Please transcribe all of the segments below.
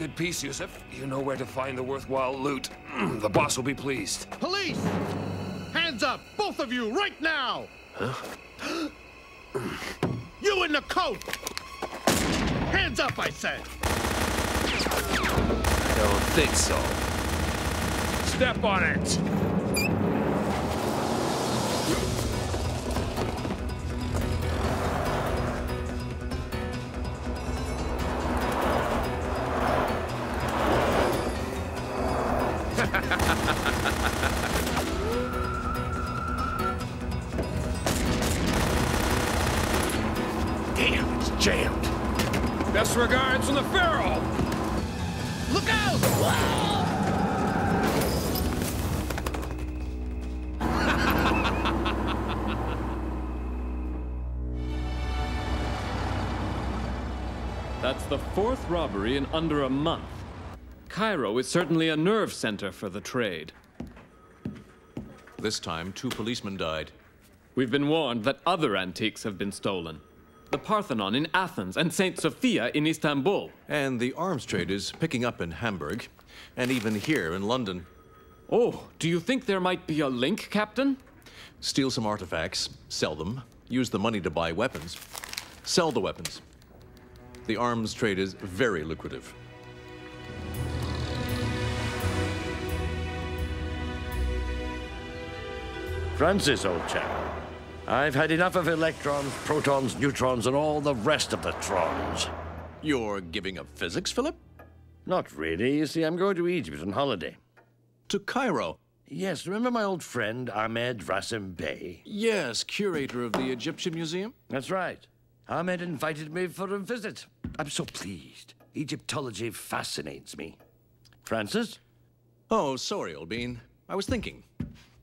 good piece, Yusuf. You know where to find the worthwhile loot. The boss will be pleased. Police! Hands up, both of you, right now! Huh? You in the coat! Hands up, I said! I don't think so. Step on it! Damn, it's jammed. Best regards from the Pharaoh! Look out! That's the fourth robbery in under a month. Cairo is certainly a nerve center for the trade. This time, 2 policemen died. We've been warned that other antiques have been stolen. The Parthenon in Athens and St. Sophia in Istanbul. And the arms trade is picking up in Hamburg, and even here in London. Oh, do you think there might be a link, Captain? Steal some artifacts, sell them, use the money to buy weapons, sell the weapons. The arms trade is very lucrative. Francis, old chap, I've had enough of electrons, protons, neutrons, and all the rest of the trons. You're giving up physics, Philip? Not really. You see, I'm going to Egypt on holiday. To Cairo? Yes, remember my old friend Ahmed Rasim Bey? Yes, curator of the Egyptian Museum? That's right. Ahmed invited me for a visit. I'm so pleased. Egyptology fascinates me. Francis? Oh, sorry, old bean. I was thinking.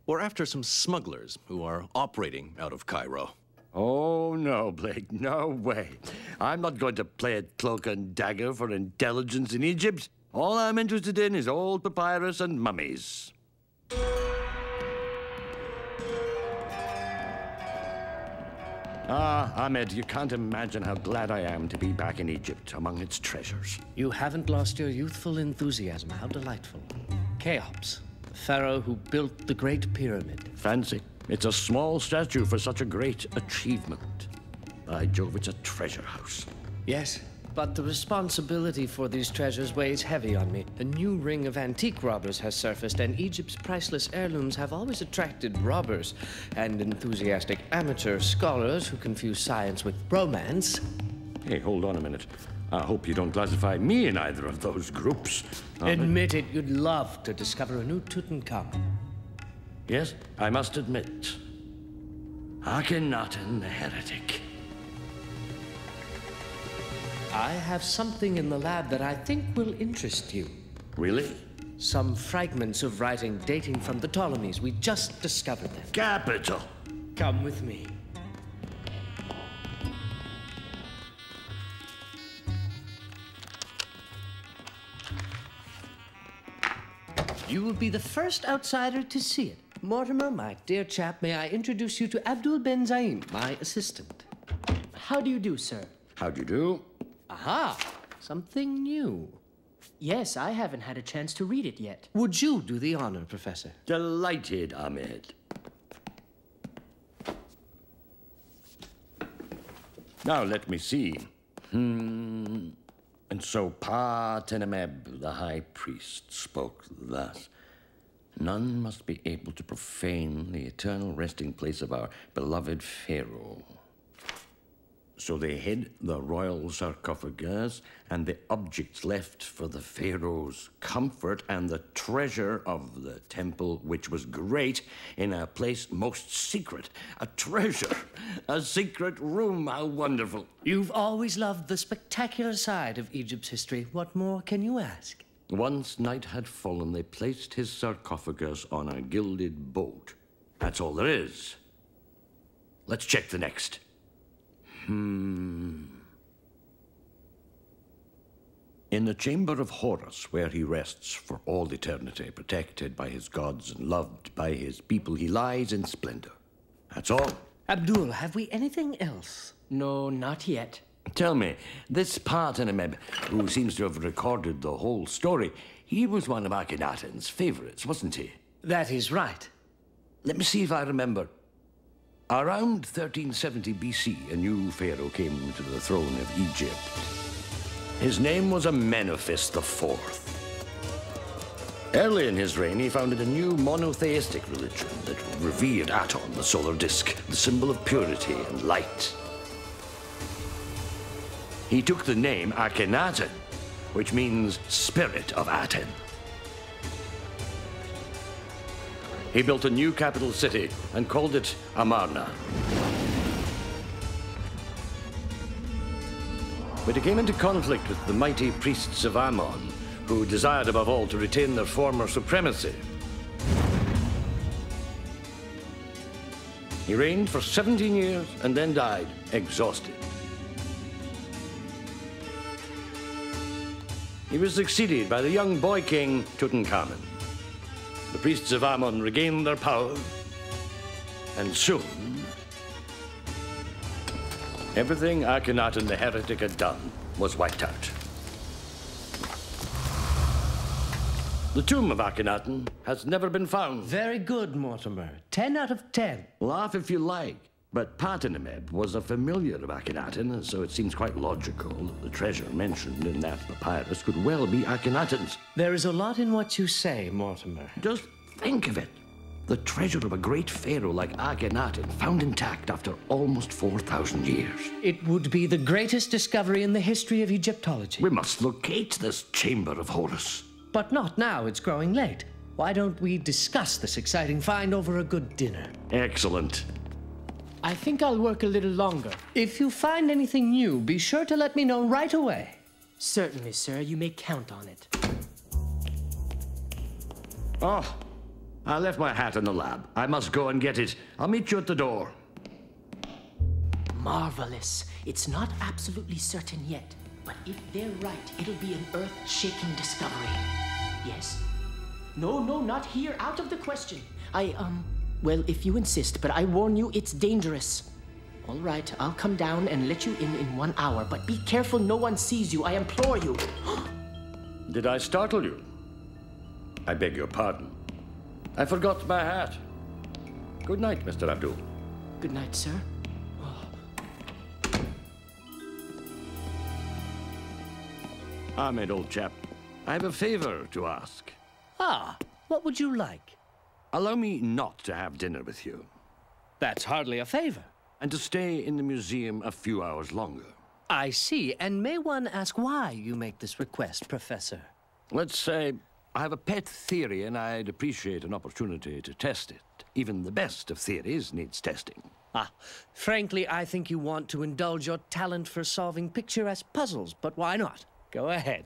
We're after some smugglers who are operating out of Cairo. Oh, no, Blake, no way. I'm not going to play at cloak and dagger for intelligence in Egypt. All I'm interested in is old papyrus and mummies. Ah, Ahmed, you can't imagine how glad I am to be back in Egypt among its treasures. You haven't lost your youthful enthusiasm. How delightful. Cheops, the pharaoh who built the Great Pyramid. Fancy. It's a small statue for such a great achievement. By Jove, it's a treasure house. Yes, but the responsibility for these treasures weighs heavy on me. A new ring of antique robbers has surfaced, and Egypt's priceless heirlooms have always attracted robbers and enthusiastic amateur scholars who confuse science with romance. Hey, hold on a minute. I hope you don't classify me in either of those groups. Admit it, you'd love to discover a new Tutankhamun. Yes, I must admit. Akhenaten the heretic. I have something in the lab that I think will interest you. Really? Some fragments of writing dating from the Ptolemies. We just discovered them. Capital. Come with me. You will be the first outsider to see it. Mortimer, my dear chap, may I introduce you to Abdul Ben Zaim, my assistant. How do you do, sir? How do you do? Aha! Something new. Yes, I haven't had a chance to read it yet. Would you do the honor, Professor? Delighted, Ahmed. Now, let me see. And so Pa-Tenemeb, the high priest, spoke thus. None must be able to profane the eternal resting place of our beloved Pharaoh. So they hid the royal sarcophagus and the objects left for the Pharaoh's comfort and the treasure of the temple, which was great, in a place most secret. A treasure, a secret room, how wonderful. You've always loved the spectacular side of Egypt's history. What more can you ask? Once night had fallen, they placed his sarcophagus on a gilded boat. That's all there is. Let's check the next. In the chamber of Horus, where he rests for all eternity, protected by his gods and loved by his people, he lies in splendor. That's all. Abdul, have we anything else? No, not yet. Tell me, this Parthenomeb, who seems to have recorded the whole story, he was one of Akhenaten's favorites, wasn't he? That is right. Let me see if I remember. Around 1370 BC, a new pharaoh came to the throne of Egypt. His name was Amenophes IV. Early in his reign, he founded a new monotheistic religion that revered Aton, the solar disk, the symbol of purity and light. He took the name Akhenaten, which means spirit of Aten. He built a new capital city and called it Amarna. But he came into conflict with the mighty priests of Ammon, who desired above all to retain their former supremacy. He reigned for 17 years and then died, exhausted. He was succeeded by the young boy king, Tutankhamun. The priests of Ammon regained their power, and soon, everything Akhenaten the heretic had done was wiped out. The tomb of Akhenaten has never been found. Very good, Mortimer. 10 out of 10. Laugh if you like, but Parthenomeb was a familiar of Akhenaten, so it seems quite logical that the treasure mentioned in that papyrus could well be Akhenaten's. There is a lot in what you say, Mortimer. Just think of it. The treasure of a great pharaoh like Akhenaten, found intact after almost 4,000 years. It would be the greatest discovery in the history of Egyptology. We must locate this chamber of Horus. But not now, it's growing late. Why don't we discuss this exciting find over a good dinner? Excellent. I think I'll work a little longer. If you find anything new, be sure to let me know right away. Certainly, sir. You may count on it. Oh, I left my hat in the lab. I must go and get it. I'll meet you at the door. Marvelous. It's not absolutely certain yet, but if they're right, it'll be an earth-shaking discovery. Yes? No, not here. Out of the question. Well, if you insist, but I warn you, it's dangerous. All right, I'll come down and let you in 1 hour, but be careful no one sees you. I implore you. Did I startle you? I beg your pardon. I forgot my hat. Good night, Mr. Abdul. Good night, sir. Ahmed, old chap, I have a favor to ask. Ah, what would you like? Allow me not to have dinner with you, That's hardly a favor. and to stay in the museum a few hours longer. I see, and may one ask why you make this request, Professor? Let's say I have a pet theory, and I'd appreciate an opportunity to test it. Even the best of theories needs testing. Ah, frankly, I think you want to indulge your talent for solving picturesque puzzles, but why not? Go ahead.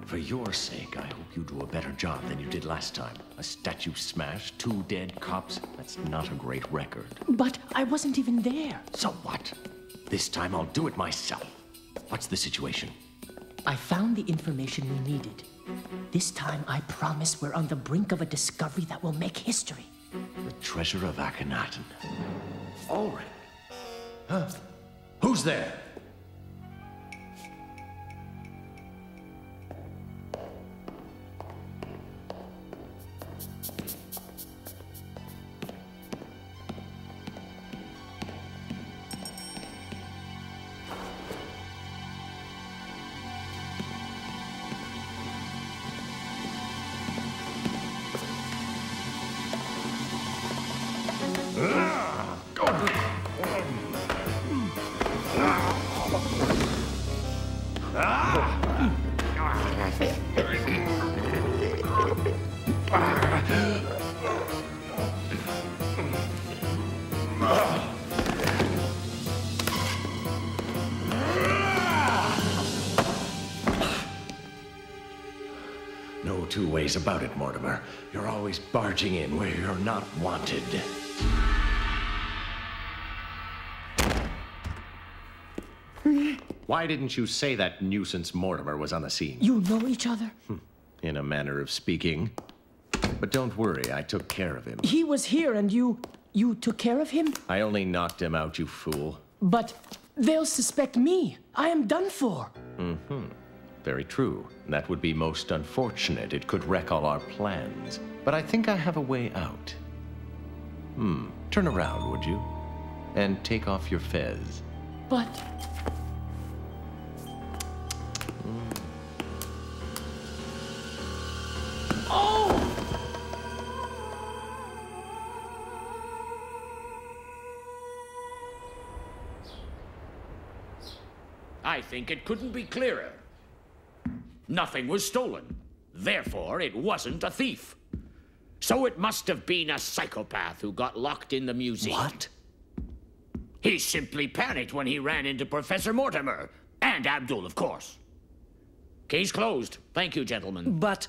For your sake, I hope you do a better job than you did last time. A statue smashed, 2 dead cops. That's not a great record. But I wasn't even there. So what? This time I'll do it myself. What's the situation? I found the information we needed. This time, I promise we're on the brink of a discovery that will make history. The treasure of Akhenaten. All right. Huh? Who's there? No two ways about it, Mortimer. You're always barging in where you're not wanted. Why didn't you say that nuisance Mortimer was on the scene? You know each other? In a manner of speaking. But don't worry, I took care of him. He was here and you took care of him? I only knocked him out, you fool. But they'll suspect me. I am done for. Very true. That would be most unfortunate. It could wreck all our plans. But I think I have a way out. Turn around, would you? And take off your fez. But... Oh! I think it couldn't be clearer. Nothing was stolen. Therefore, it wasn't a thief. So it must have been a psychopath who got locked in the museum. What? He simply panicked when he ran into Professor Mortimer. And Abdul, of course. Case closed. Thank you, gentlemen. But...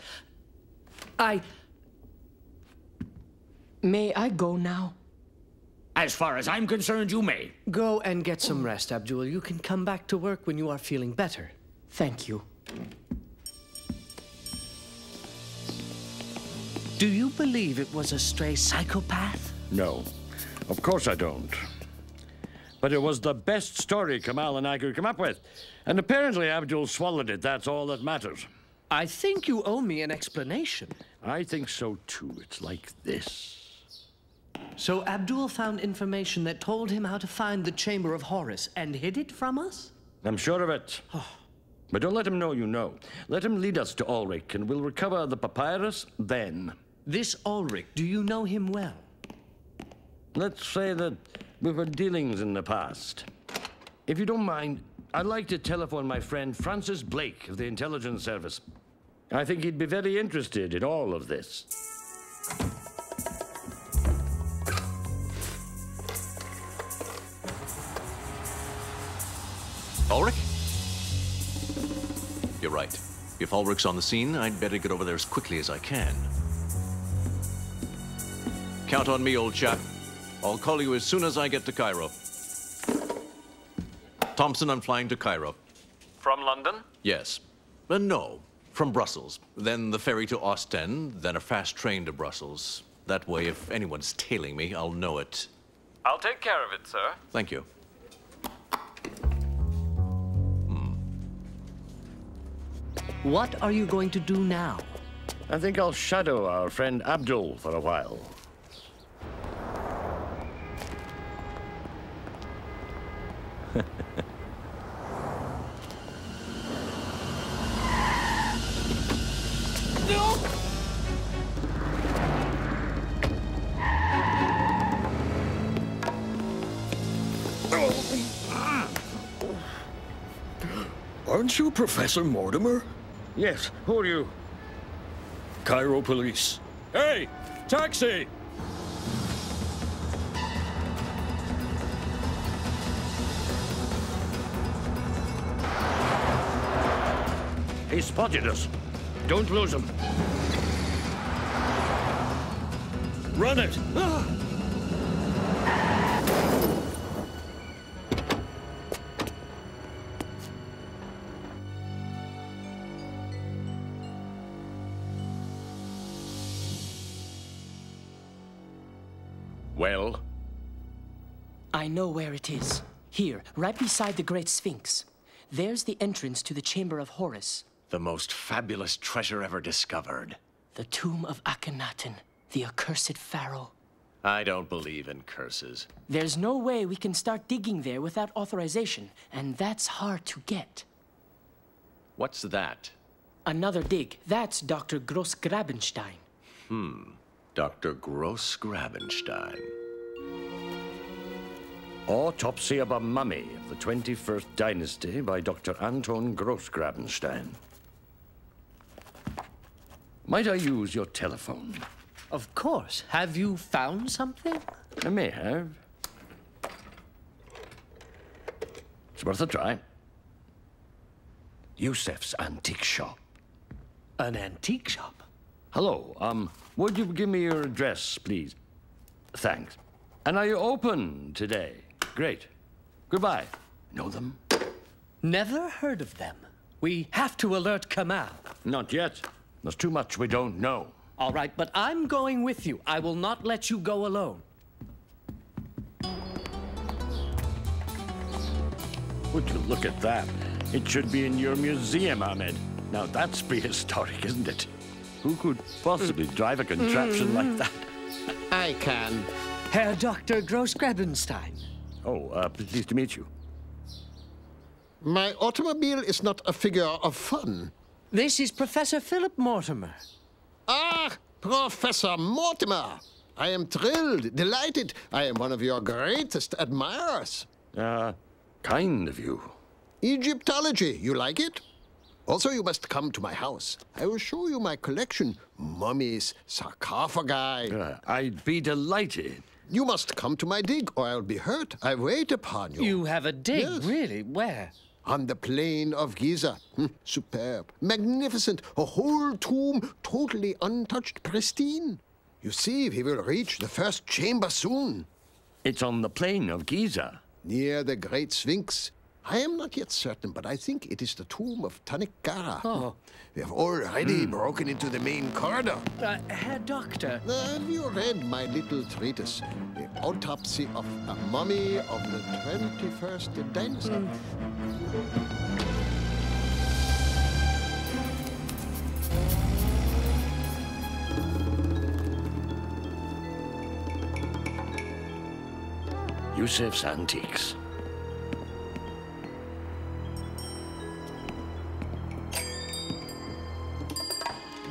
May I go now? As far as I'm concerned, you may. Go and get some rest, Abdul. You can come back to work when you are feeling better. Thank you. Do you believe it was a stray psychopath? No, of course I don't. But it was the best story Kamal and I could come up with. And apparently Abdul swallowed it. That's all that matters. I think you owe me an explanation. I think so too. It's like this. So Abdul found information that told him how to find the Chamber of Horus and hid it from us? I'm sure of it. But don't let him know you know. Let him lead us to Ulrich, and we'll recover the papyrus then. This Ulrich, do you know him well? Let's say that we've had dealings in the past. If you don't mind, I'd like to telephone my friend Francis Blake of the Intelligence Service. I think he'd be very interested in all of this. Ulrich? You're right. If Ulrich's on the scene, I'd better get over there as quickly as I can. Count on me, old chap. I'll call you as soon as I get to Cairo. Thompson, I'm flying to Cairo. From London? Yes. No, from Brussels. Then the ferry to Ostend, then a fast train to Brussels. That way, if anyone's tailing me, I'll know it. I'll take care of it, sir. Thank you. What are you going to do now? I think I'll shadow our friend Abdul for a while. Aren't you Professor Mortimer? Yes, who are you? Cairo police. Hey, taxi! He spotted us. Don't lose him. Run it! Well? I know where it is. Here, right beside the Great Sphinx. There's the entrance to the Chamber of Horus. The most fabulous treasure ever discovered. The tomb of Akhenaten, the accursed pharaoh. I don't believe in curses. There's no way we can start digging there without authorization, and that's hard to get. What's that? Another dig. That's Dr. Gross-Grabenstein. Dr. Gross-Grabenstein. Autopsy of a Mummy of the 21st Dynasty by Dr. Anton Gross-Grabenstein. Might I use your telephone? Of course. Have you found something? I may have. It's worth a try. Yusef's antique shop. An antique shop? Hello, would you give me your address, please? Thanks. And are you open today? Great. Goodbye. Know them? Never heard of them. We have to alert Kamal. Not yet. There's too much we don't know. All right, but I'm going with you. I will not let you go alone. Would you look at that? It should be in your museum, Ahmed. Now that's prehistoric, isn't it? Who could possibly drive a contraption like that? I can. Herr Dr. Grossgrabenstein. Oh, pleased to meet you. My automobile is not a figure of fun. This is Professor Philip Mortimer. Ah, Professor Mortimer. I am thrilled, delighted. I am one of your greatest admirers. Kind of you. Egyptology, you like it? Also, you must come to my house. I will show you my collection. Mummies, sarcophagi. I'd be delighted. You must come to my dig, or I'll be hurt. I wait upon you. You have a dig, Yes. really? Where? On the plain of Giza. Superb. Magnificent. A whole tomb, totally untouched, pristine. You see, we will reach the first chamber soon. It's on the plain of Giza. Near the Great Sphinx. I am not yet certain, but I think it is the tomb of Tanikkara. Oh. We have already broken into the main corridor. Herr Doctor. Have you read my little treatise, The Autopsy of a Mummy of the 21st Dynasty? Yusuf's Antiques.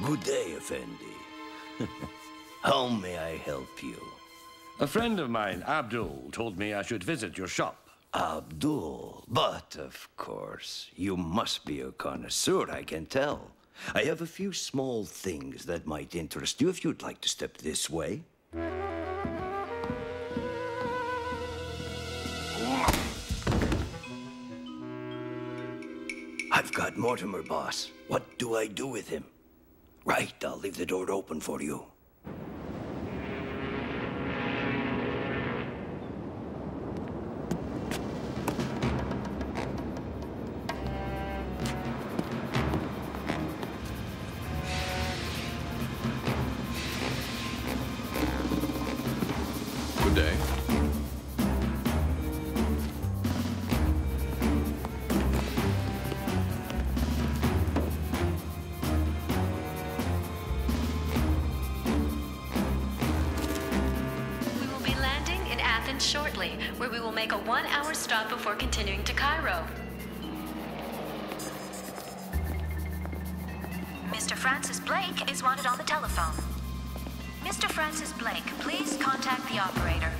Good day, Effendi. How may I help you? A friend of mine, Abdul, told me I should visit your shop. Abdul. But, of course, you must be a connoisseur, I can tell. I have a few small things that might interest you if you'd like to step this way. I've got Mortimer, boss. What do I do with him? Right, I'll leave the door open for you. Good day. Shortly, where we will make a 1-hour stop before continuing to Cairo. Mr. Francis Blake is wanted on the telephone. Mr. Francis Blake, please contact the operator.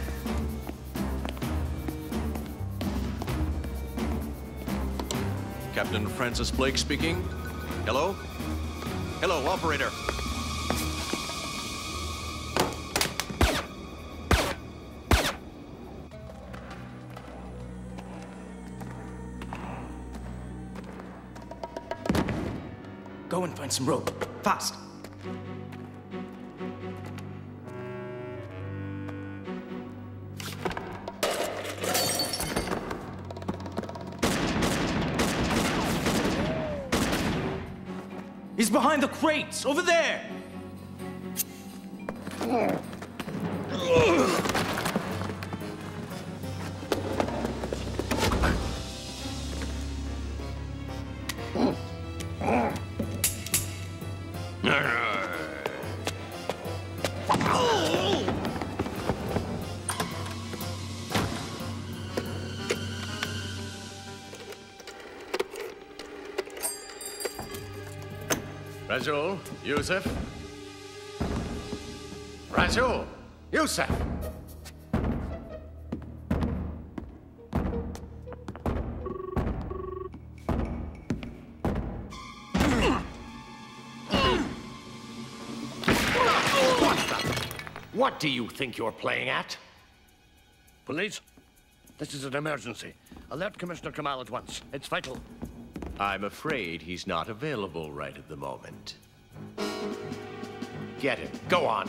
Captain Francis Blake speaking. Hello? Hello, operator. Go and find some rope. Fast. He's behind the crates, over there! Rajul, Yusuf. Rajul, Yusuf. What do you think you're playing at? Police, this is an emergency. Alert Commissioner Kamal at once. It's vital. I'm afraid he's not available right at the moment. Get it. Go on.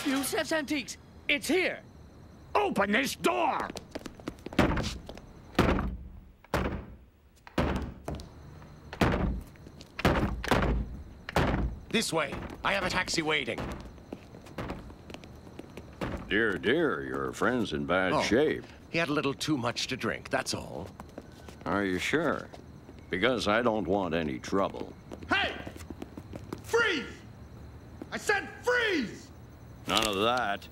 Yusef's Antiques. It's here. Open this door! This way. I have a taxi waiting. Dear, dear, your friend's in bad shape. He had a little too much to drink, that's all. Are you sure? Because I don't want any trouble. Hey! Freeze! I said freeze! None of that.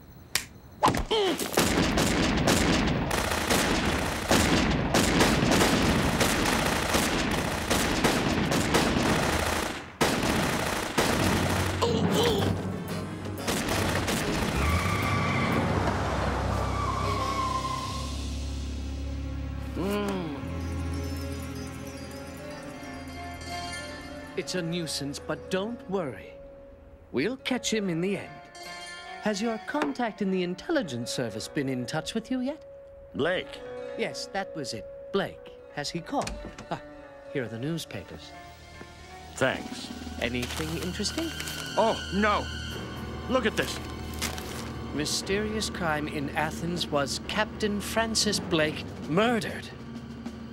It's a nuisance, but don't worry. We'll catch him in the end. Has your contact in the intelligence service been in touch with you yet? Blake. Yes, that was it. Blake. Has he called? Ah, here are the newspapers. Thanks. Anything interesting? Oh, no. Look at this. Mysterious crime in Athens was Captain Francis Blake murdered.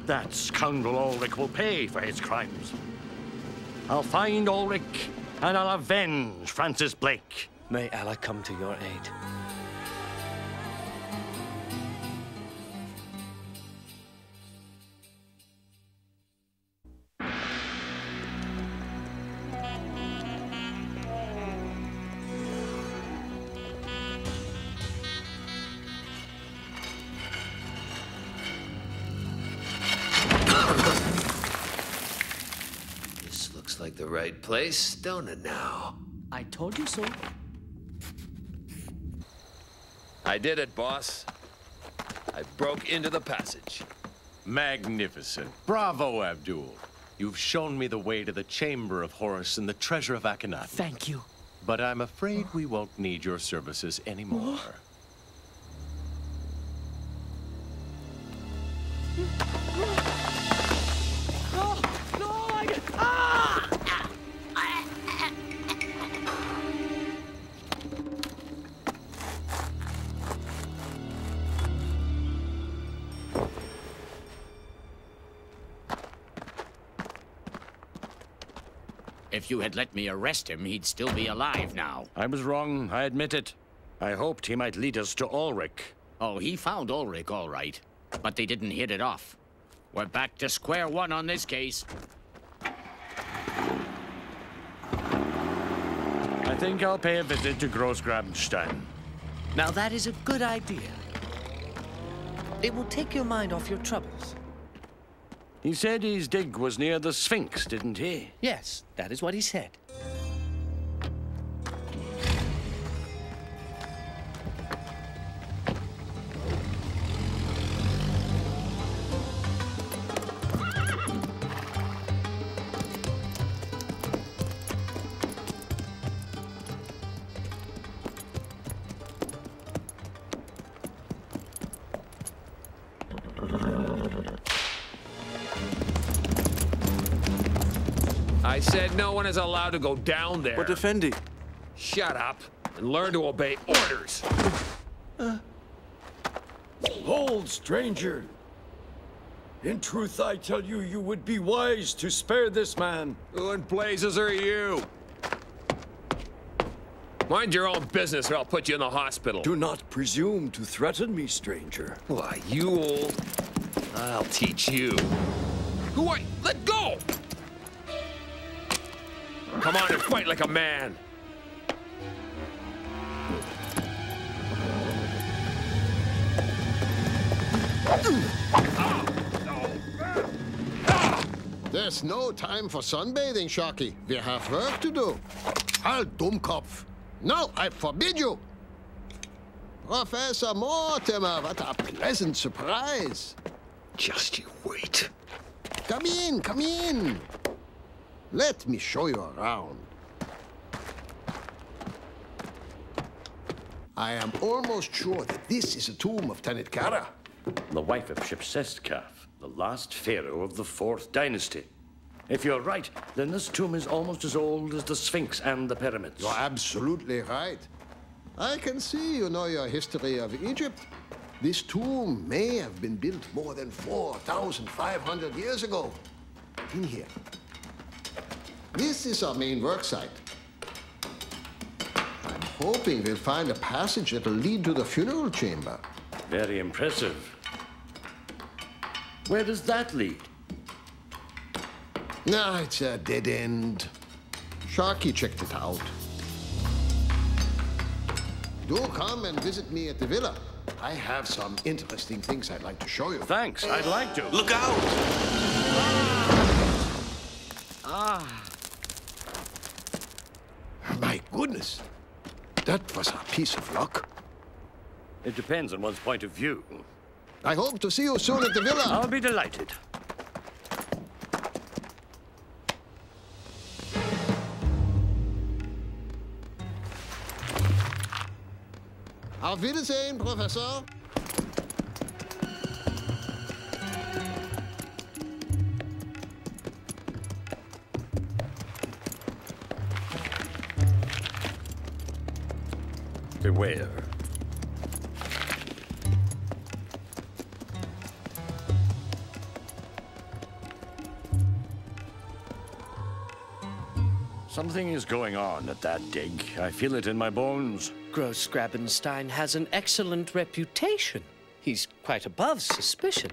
That scoundrel Ulrich will pay for his crimes. I'll find Ulrich, and I'll avenge Francis Blake. May Allah come to your aid. Looks like the right place, don't it now? I told you so. I did it, boss. I broke into the passage. Magnificent. Bravo, Abdul. You've shown me the way to the chamber of Horus and the treasure of Akhenaten. Thank you. But I'm afraid we won't need your services anymore. If you had let me arrest him, he'd still be alive now. I was wrong, I admit it. I hoped he might lead us to Ulrich. Oh, he found Ulrich, all right. But they didn't hit it off. We're back to square one on this case. I think I'll pay a visit to Grossgrabenstein. Now that is a good idea. It will take your mind off your troubles. He said his dig was near the Sphinx, didn't he? Yes, that is what he said. I said no one is allowed to go down there. But Effendi... Shut up and learn to obey orders. Hold, stranger. In truth, I tell you, you would be wise to spare this man. Who in blazes are you? Mind your own business or I'll put you in the hospital. Do not presume to threaten me, stranger. Why, you old... I'll teach you. Who are you? Let go! Come on and fight like a man. There's no time for sunbathing, Sharky. We have work to do. Halt, Dummkopf. No, I forbid you. Professor Mortimer, what a pleasant surprise. Just you wait. Come in, come in. Let me show you around. I am almost sure that this is a tomb of Tanit Kara. The wife of Shepseskaf, the last pharaoh of the 4th dynasty. If you're right, then this tomb is almost as old as the Sphinx and the pyramids. You're absolutely right. I can see you know your history of Egypt. This tomb may have been built more than 4,500 years ago. In here. This is our main work site. I'm hoping we'll find a passage that'll lead to the funeral chamber. Very impressive. Where does that lead? Nah, it's a dead end. Sharky checked it out. Do come and visit me at the villa. I have some interesting things I'd like to show you. Thanks, I'd like to. Look out! My goodness. That was a piece of luck. It depends on one's point of view. I hope to see you soon at the villa. I'll be delighted. Auf Wiedersehen, Professor. Beware. Something is going on at that dig. I feel it in my bones. Gross Grabenstein has an excellent reputation. He's quite above suspicion.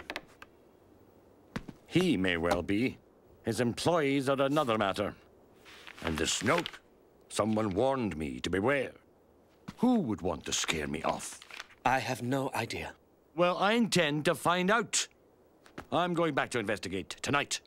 He may well be. His employees are another matter. And this note, someone warned me to beware. Who would want to scare me off? I have no idea. Well, I intend to find out. I'm going back to investigate tonight.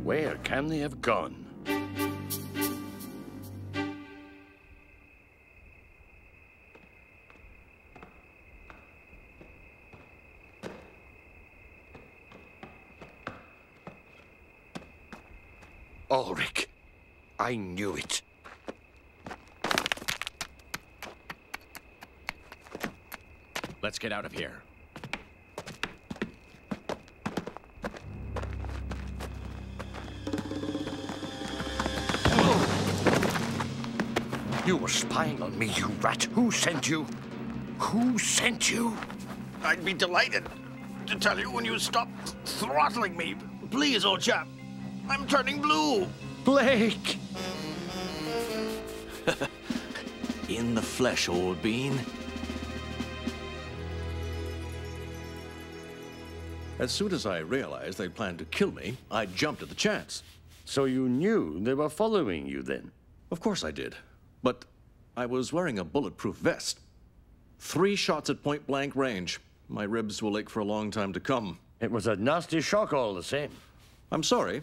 Where can they have gone? Ulrich, I knew it. Let's get out of here. You were spying on me, you rat. Who sent you? Who sent you? I'd be delighted to tell you when you stop throttling me. Please, old chap. I'm turning blue. Blake! In the flesh, old bean. As soon as I realized they planned to kill me, I jumped at the chance. So you knew they were following you then? Of course I did. But I was wearing a bulletproof vest. 3 shots at point-blank range. My ribs will ache for a long time to come. It was a nasty shock all the same. I'm sorry,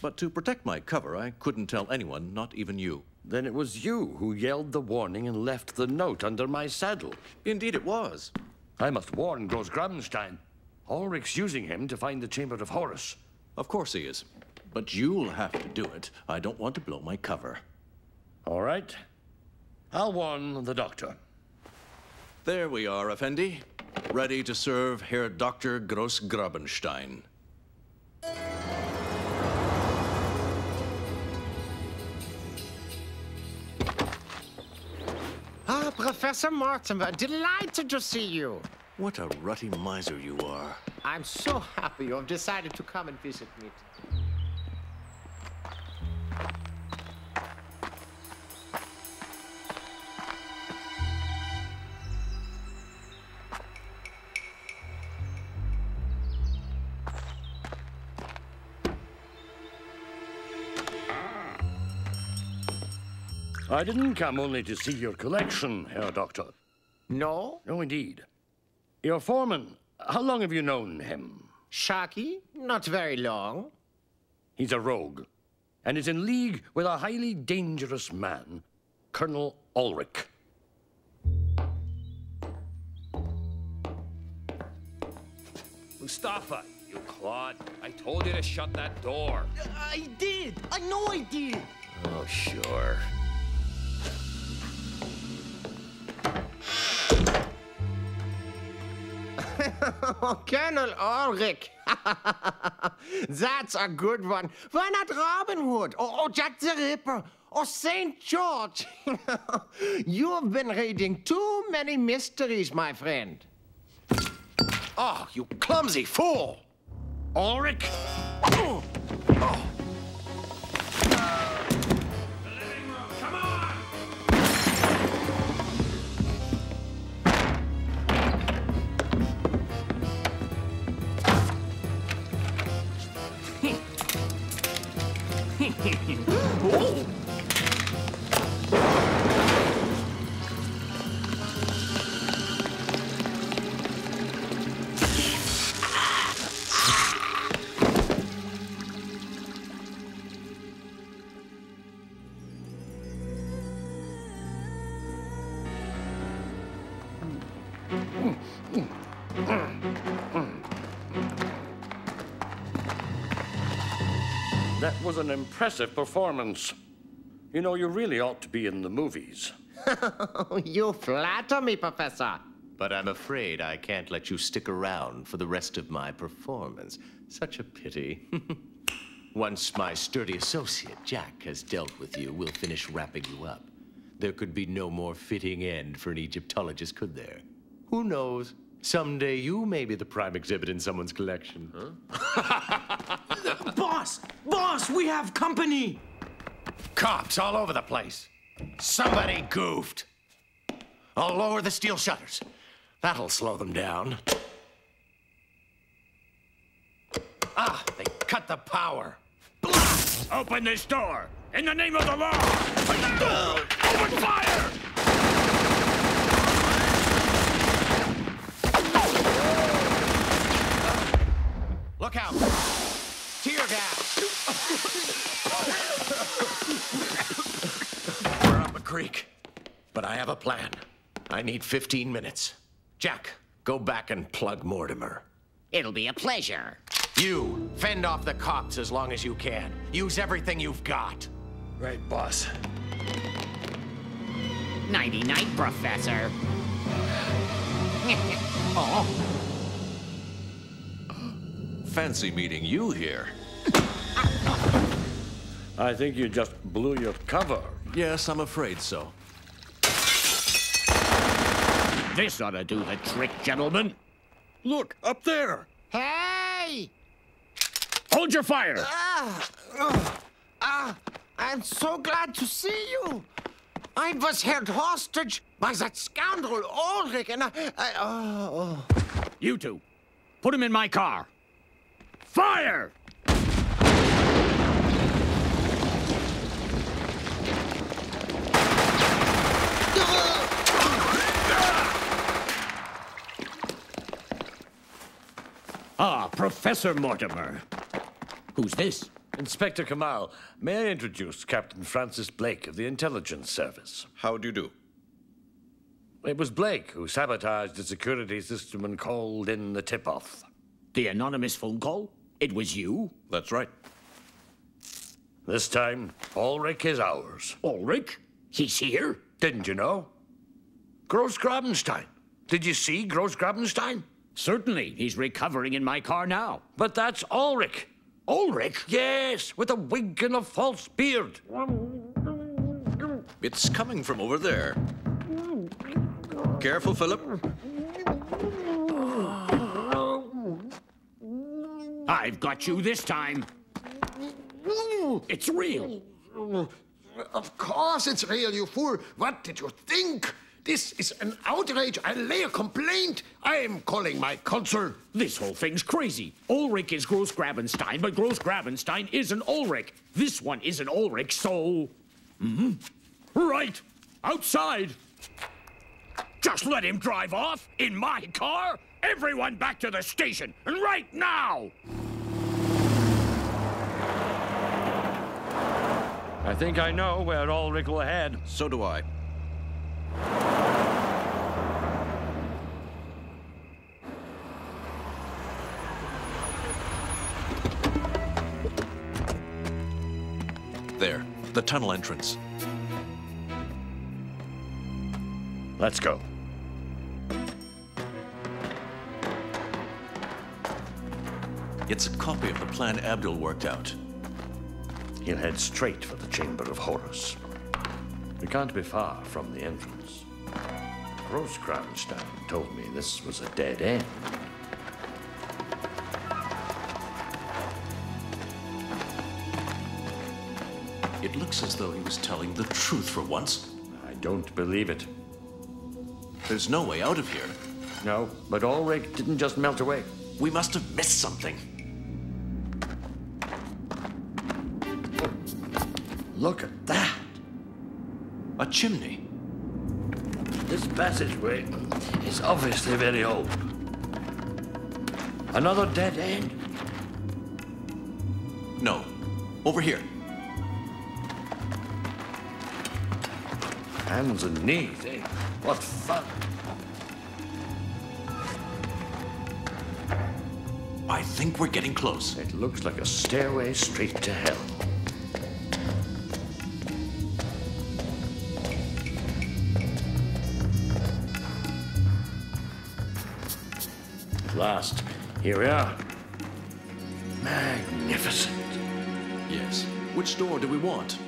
but to protect my cover, I couldn't tell anyone, not even you. Then it was you who yelled the warning and left the note under my saddle. Indeed it was. I must warn Gross Grabenstein. Ulrich's using him to find the Chamber of Horus. Of course he is. But you'll have to do it. I don't want to blow my cover. All right. I'll warn the doctor. There we are, Effendi. Ready to serve Herr Dr. Gross Grabenstein. Ah, Professor Mortimer, delighted to see you. What a rutty miser you are. I'm so happy you have decided to come and visit me. I didn't come only to see your collection, Herr Doctor. No? No, indeed. Your foreman, how long have you known him? Sharky? Not very long. He's a rogue, and is in league with a highly dangerous man, Colonel Ulrich. Mustafa, you clod. I told you to shut that door. I did. I know I did. Oh, sure. Colonel Ulrich. That's a good one. Why not Robin Hood or Jack the Ripper or St. George? You've been reading too many mysteries, my friend. Oh, you clumsy fool! Ulrich! Oh. That was an impressive performance. You know, you really ought to be in the movies. You flatter me, Professor. But I'm afraid I can't let you stick around for the rest of my performance. Such a pity. Once my sturdy associate, Jack, has dealt with you, we'll finish wrapping you up. There could be no more fitting end for an Egyptologist, could there? Who knows? Someday you may be the prime exhibit in someone's collection. Huh? Boss, we have company. Cops all over the place. Somebody goofed. I'll lower the steel shutters. That'll slow them down. Ah, they cut the power. Open this door! In the name of the law! Open fire! Look out! Tear gas! We're up a creek, but I have a plan. I need 15 minutes. Jack, go back and plug Mortimer. It'll be a pleasure. You, fend off the cops as long as you can. Use everything you've got. Right, boss. Nighty-night, Professor. Oh. Fancy meeting you here. I think you just blew your cover. Yes, I'm afraid so. This ought to do the trick, gentlemen. Look, up there. Hey! Hold your fire! I'm so glad to see you. I was held hostage by that scoundrel Ulrich, and You two, put him in my car. Fire! Ah, Professor Mortimer. Who's this? Inspector Kamal, may I introduce Captain Francis Blake of the Intelligence Service? How do you do? It was Blake who sabotaged the security system and called in the tip-off. The anonymous phone call? It was you? That's right. This time, Ulrich is ours. Ulrich? He's here? Didn't you know? Gross-Grabenstein. Did you see Gross-Grabenstein? Certainly. He's recovering in my car now. But that's Ulrich. Ulrich? Yes, with a wig and a false beard. It's coming from over there. Careful, Philip. I've got you this time. It's real. Of course it's real, you fool. What did you think? This is an outrage. I'll lay a complaint. I am calling my consul. This whole thing's crazy. Ulrich is Grossgrabenstein, but Grossgrabenstein isn't Ulrich. This one isn't Ulrich, so... Right. Outside. Just let him drive off in my car. Everyone back to the station, and right now! I think I know where Ulrich will head. So do I. There, the tunnel entrance. Let's go. It's a copy of the plan Abdul worked out. He'll head straight for the Chamber of Horrors. We can't be far from the entrance. Grossgrabenstein told me this was a dead end. It looks as though he was telling the truth for once. I don't believe it. There's no way out of here. No, but Ulrich didn't just melt away. We must have missed something. Look at that. A chimney. This passageway is obviously very old. Another dead end? No. Over here. Hands and knees, eh? What fun. I think we're getting close. It looks like a stairway straight to hell. At last, here we are. Magnificent. Yes. Which door do we want?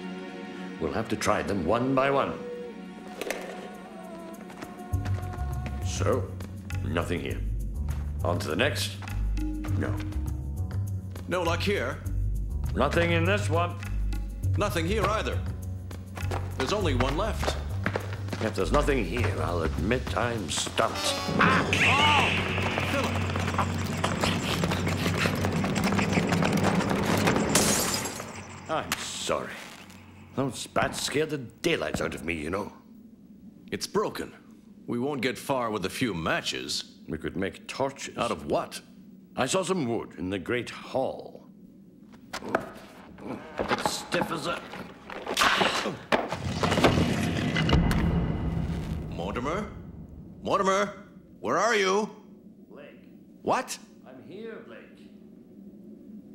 We'll have to try them one by one. So, nothing here. On to the next. No. No luck here. Nothing in this one. Nothing here either. There's only one left. If there's nothing here, I'll admit I'm stumped. I'm sorry. Those bats scared the daylights out of me, you know. It's broken. We won't get far with a few matches. We could make torches. Out of what? I saw some wood in the great hall. It's stiff as a... Mortimer? Mortimer? Where are you? Blake. What? I'm here, Blake.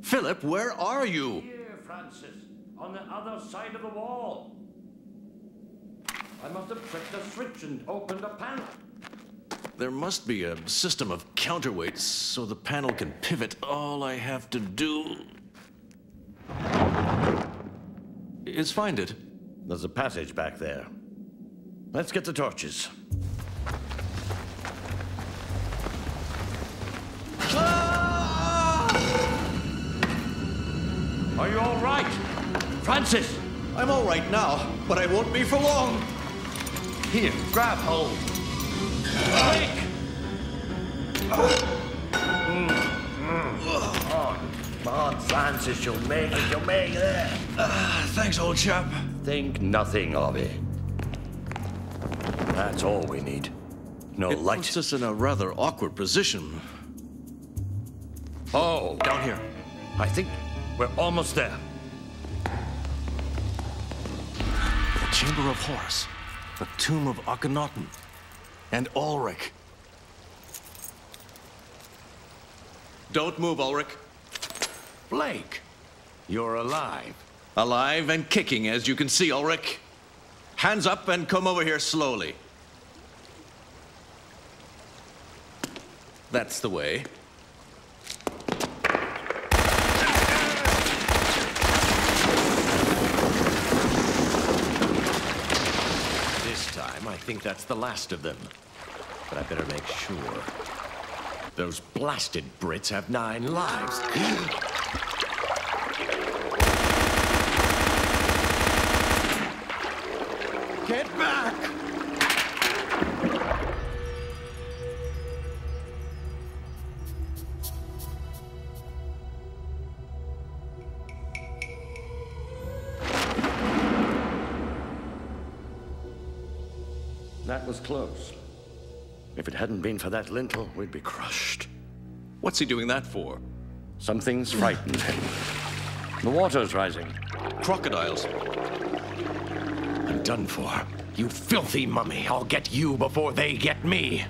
Philip, where are you? Here, Francis. On the other side of the wall. I must have pricked a switch and opened a panel. There must be a system of counterweights so the panel can pivot. All I have to do is find it. There's a passage back there. Let's get the torches. Are you all right? Francis! I'm all right now, but I won't be for long. Here, grab hold. Blake! Oh, come on, Francis, you'll make it, you'll make it. Thanks, old chap. Think nothing of it. That's all we need. No light. It puts us in a rather awkward position. Oh. Down here. I think we're almost there. The Chamber of Horus. The tomb of Akhenaten. And Ulrich. Don't move, Ulrich. Blake, you're alive. Alive and kicking, as you can see, Ulrich. Hands up and come over here slowly. That's the way. This time, I think that's the last of them. But I better make sure. Those blasted Brits have 9 lives. Get back! That was close. If it hadn't been for that lintel, we'd be crushed. What's he doing that for? Something's frightened him. The water's rising. Crocodiles. I'm done for. You filthy mummy. I'll get you before they get me.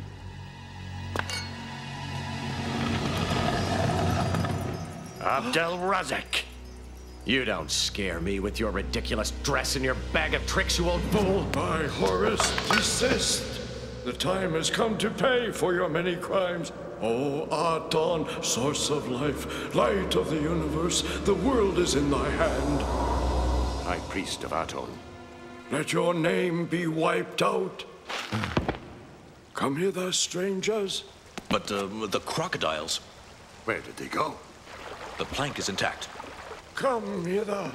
Abdel Razak. You don't scare me with your ridiculous dress and your bag of tricks, you old fool. I, Horus, desist. The time has come to pay for your many crimes. O Aton, source of life, light of the universe, the world is in thy hand. High Priest of Aton. Let your name be wiped out. Come hither, strangers. But the crocodiles. Where did they go? The plank is intact. Come hither.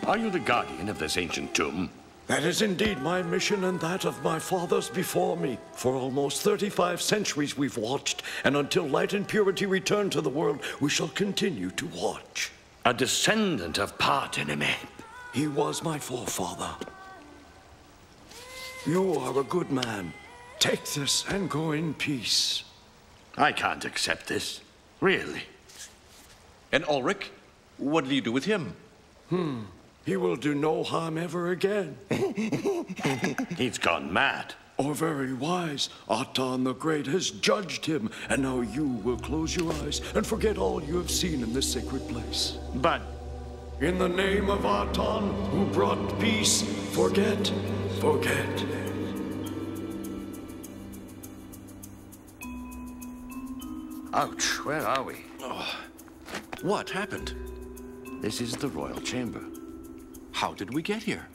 Are you the guardian of this ancient tomb? That is indeed my mission and that of my fathers before me. For almost 35 centuries we've watched, and until light and purity return to the world, we shall continue to watch. A descendant of Pa-Teneme. He was my forefather. You are a good man. Take this and go in peace. I can't accept this. Really. And Ulrich? What did you do with him? He will do no harm ever again. He's gone mad. Or very wise. Aton the Great has judged him, and now you will close your eyes and forget all you have seen in this sacred place. But in the name of Aton, who brought peace, forget. Ouch, where are we? Oh. What happened? This is the royal chamber. How did we get here?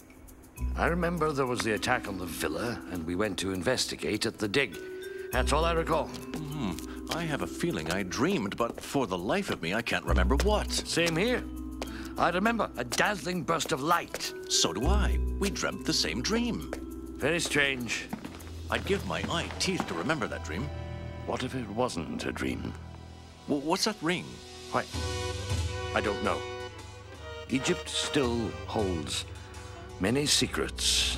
I remember there was the attack on the villa, and we went to investigate at the dig. That's all I recall. I have a feeling I dreamed, but for the life of me, I can't remember what. Same here. I remember a dazzling burst of light. So do I. We dreamt the same dream. Very strange. I'd give my eye teeth to remember that dream. What if it wasn't a dream? What's that ring? Why, I don't know. Egypt still holds many secrets.